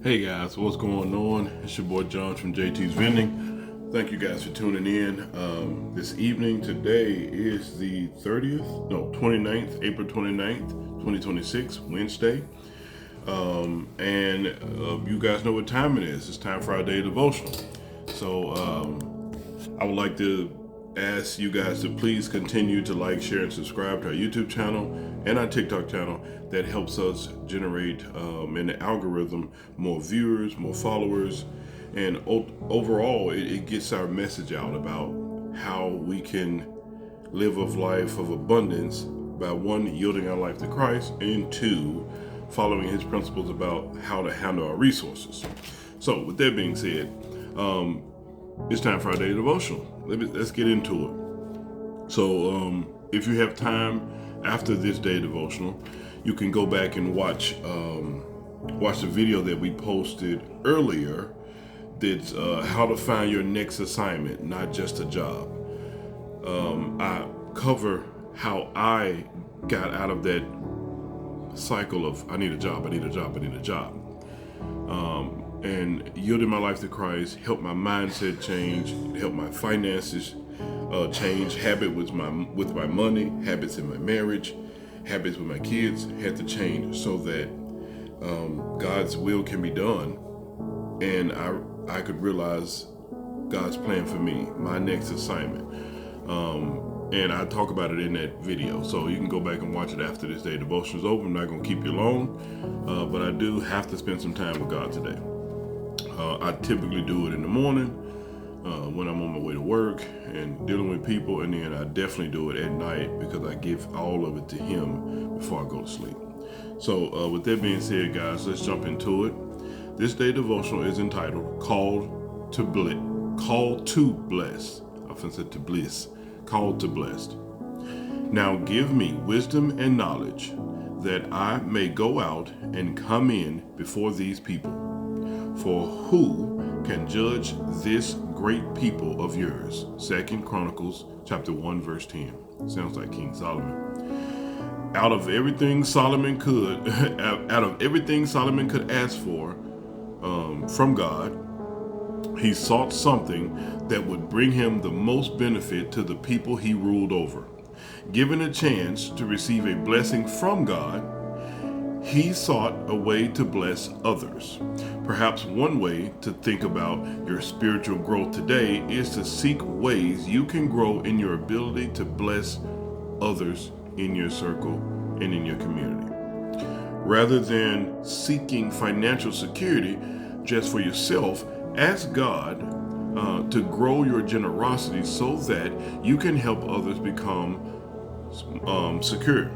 Hey guys, what's going on? It's your boy John from JT's Vending. Thank you guys for tuning in this evening. Today is the 29th, April 29th, 2026, Wednesday. And you guys know what time it is. It's time for our daily devotional. So I would like to ask you guys to please continue to like, share, and subscribe to our YouTube channel and our TikTok channel. That helps us generate in the algorithm more viewers, more followers, and overall it gets our message out about how we can live a life of abundance by one, yielding our life to Christ, and two, following his principles about how to handle our resources. So with that being said, it's time for our daily devotional. Let's get into it. So if you have time after this day devotional, you can go back and watch the video that we posted earlier. That's how to find your next assignment, not just a job. I cover how I got out of that cycle of I need a job, and yielding my life to Christ, helped my mindset change, helped my finances change, habit with my money, habits in my marriage, habits with my kids had to change so that God's will can be done, and I could realize God's plan for me, my next assignment. And I talk about it in that video, so you can go back and watch it after this day devotion is over. I'm not going to keep you long, but I do have to spend some time with God today. I typically do it in the morning when I'm on my way to work and dealing with people, and then I definitely do it at night because I give all of it to him before I go to sleep. So with that being said, guys, let's jump into it. This day devotional is entitled Called to Bless. I often said to bliss. Called to blessed. Now give me wisdom and knowledge that I may go out and come in before these people. For who can judge this great people of yours? 2 Chronicles chapter 1 verse 10. Sounds like King Solomon. Out of everything Solomon could ask for from God, he sought something that would bring him the most benefit to the people he ruled over. Given a chance to receive a blessing from God, he sought a way to bless others. Perhaps one way to think about your spiritual growth today is to seek ways you can grow in your ability to bless others in your circle and in your community. Rather than seeking financial security just for yourself, ask God to grow your generosity so that you can help others become secure.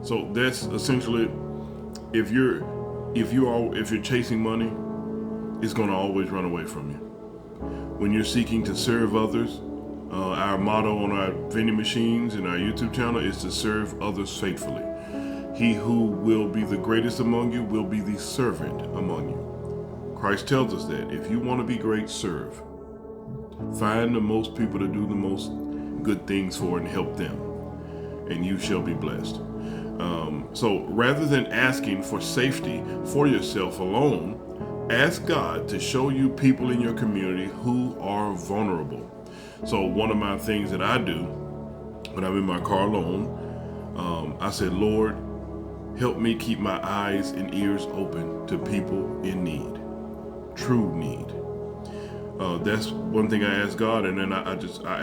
So that's essentially, if you're chasing money, it's going to always run away from you. When you're seeking to serve others, our motto on our vending machines and our YouTube channel is to serve others faithfully. He who will be the greatest among you will be the servant among you. Christ tells us that if you want to be great, serve. Find the most people to do the most good things for and help them, and you shall be blessed. So rather than asking for safety for yourself alone, ask God to show you people in your community who are vulnerable. So one of my things that I do when I'm in my car alone, I said, Lord, help me keep my eyes and ears open to people in need. True need. That's one thing I ask God, and then I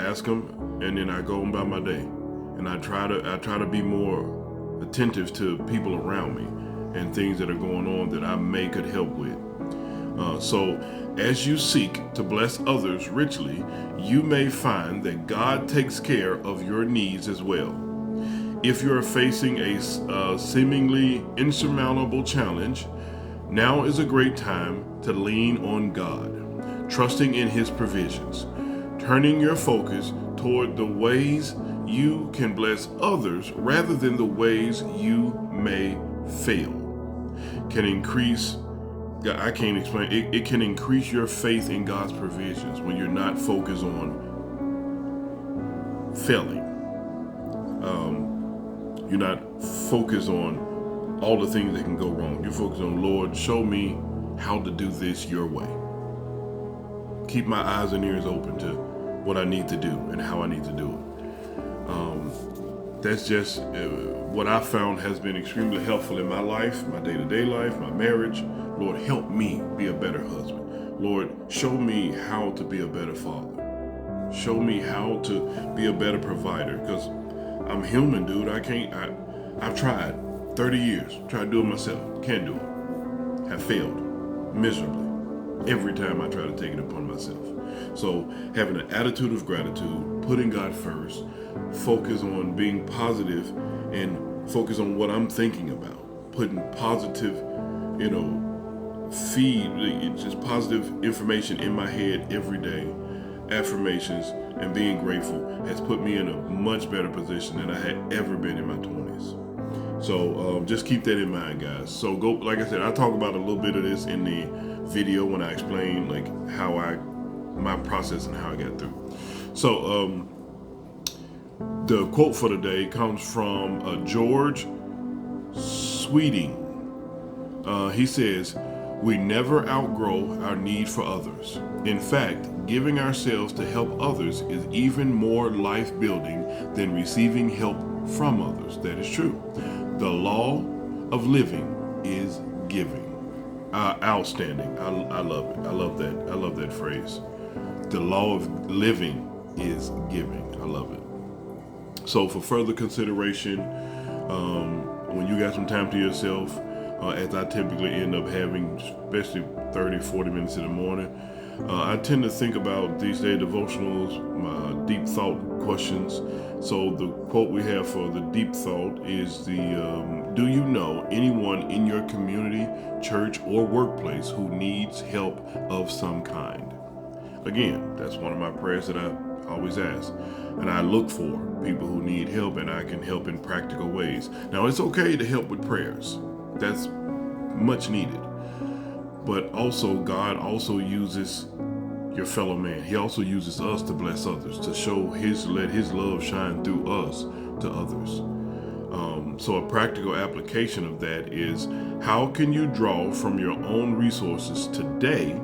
ask him, and then I go on by my day, and I try to be more attentive to people around me and things that are going on that I could help with. So as you seek to bless others richly, you may find that God takes care of your needs as well. If you are facing a seemingly insurmountable challenge, now is a great time to lean on God, trusting in his provisions, turning your focus toward the ways you can bless others rather than the ways you may fail. Can increase, I can't explain, it can increase your faith in God's provisions when you're not focused on failing. You're not focused on all the things that can go wrong. You're focused on, Lord, show me how to do this your way. Keep my eyes and ears open to what I need to do and how I need to do it. That's just what I found has been extremely helpful in my life, my day-to-day life, my marriage. Lord, help me be a better husband. Lord, show me how to be a better father. Show me how to be a better provider, because I'm human, dude. I've tried 30 years, tried to do it myself. Can't do it. Have failed miserably every time I try to take it upon myself. So having an attitude of gratitude, putting God first, focus on being positive, and focus on what I'm thinking about, putting positive, feed just positive information in my head every day, affirmations, and being grateful has put me in a much better position than I had ever been in my 20s. So just keep that in mind, guys. So go, like I said, I talk about a little bit of this in the video when I explain like my process and how I got through. So the quote for today comes from George Sweeting. He says, "We never outgrow our need for others. In fact, giving ourselves to help others is even more life-building than receiving help from others." That is true. The law of living is giving. Outstanding. I love it. I love that. I love that phrase. The law of living is giving. I love it. So for further consideration, when you got some time to yourself, as I typically end up having, especially 30, 40 minutes in the morning, I tend to think about these day devotionals, my deep thought questions. So the quote we have for the deep thought is do you know anyone in your community, church, or workplace who needs help of some kind? Again, that's one of my prayers that I always ask. And I look for people who need help, and I can help in practical ways. Now, it's okay to help with prayers. That's much needed. But also, God also uses your fellow man. He also uses us to bless others, to let his love shine through us to others. So a practical application of that is, how can you draw from your own resources today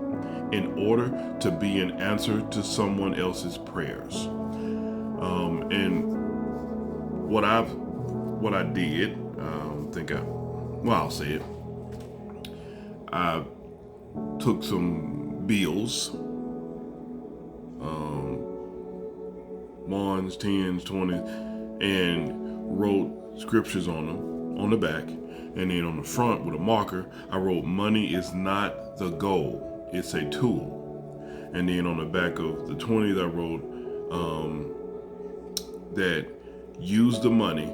in order to be an answer to someone else's prayers? And what I did, I'll say it. I took some bills, 1s, 10s, 20s, and wrote scriptures on them on the back, and then on the front with a marker I wrote, "Money is not the goal, it's a tool." And then on the back of the 20s I wrote that use the money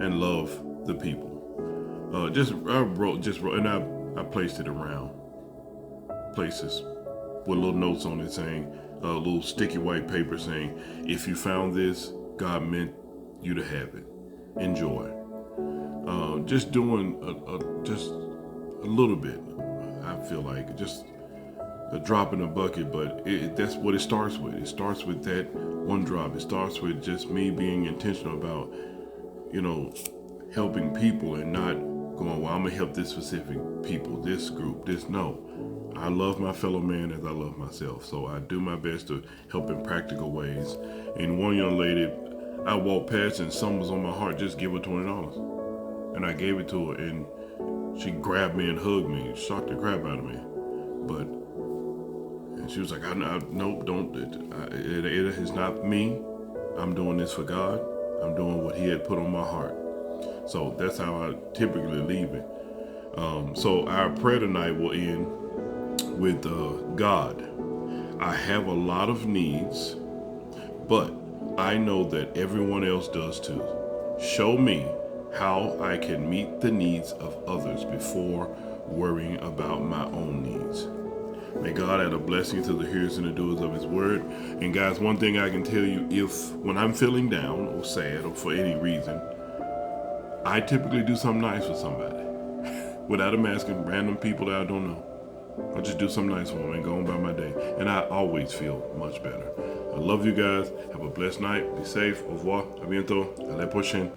and love the people. I wrote, and I placed it around places with little notes on it saying, little sticky white paper saying, "If you found this, God meant you to have it. Enjoy." Just doing just a little bit. I feel like just a drop in the bucket, but that's what it starts with. It starts with that one drop. It starts with just me being intentional about, helping people, and not going, well, I'm gonna help this specific people, this group, no. I love my fellow man as I love myself. So I do my best to help in practical ways. And one young lady, I walked past and something was on my heart, just give her $20. And I gave it to her, and she grabbed me and hugged me, shocked the crap out of me. And she was like, nope, don't, it is not me. I'm doing this for God. I'm doing what he had put on my heart. So that's how I typically leave it. So our prayer tonight will end with God, I have a lot of needs, but I know that everyone else does too. Show me how I can meet the needs of others before worrying about my own needs. May God add a blessing to the hearers and the doers of his word. And guys, one thing I can tell you, when I'm feeling down or sad or for any reason, I typically do something nice for somebody without them asking, random people that I don't know. I'll just do something nice for them and go on by my day. And I always feel much better. I love you guys. Have a blessed night. Be safe. Au revoir. A bientôt. À la prochaine.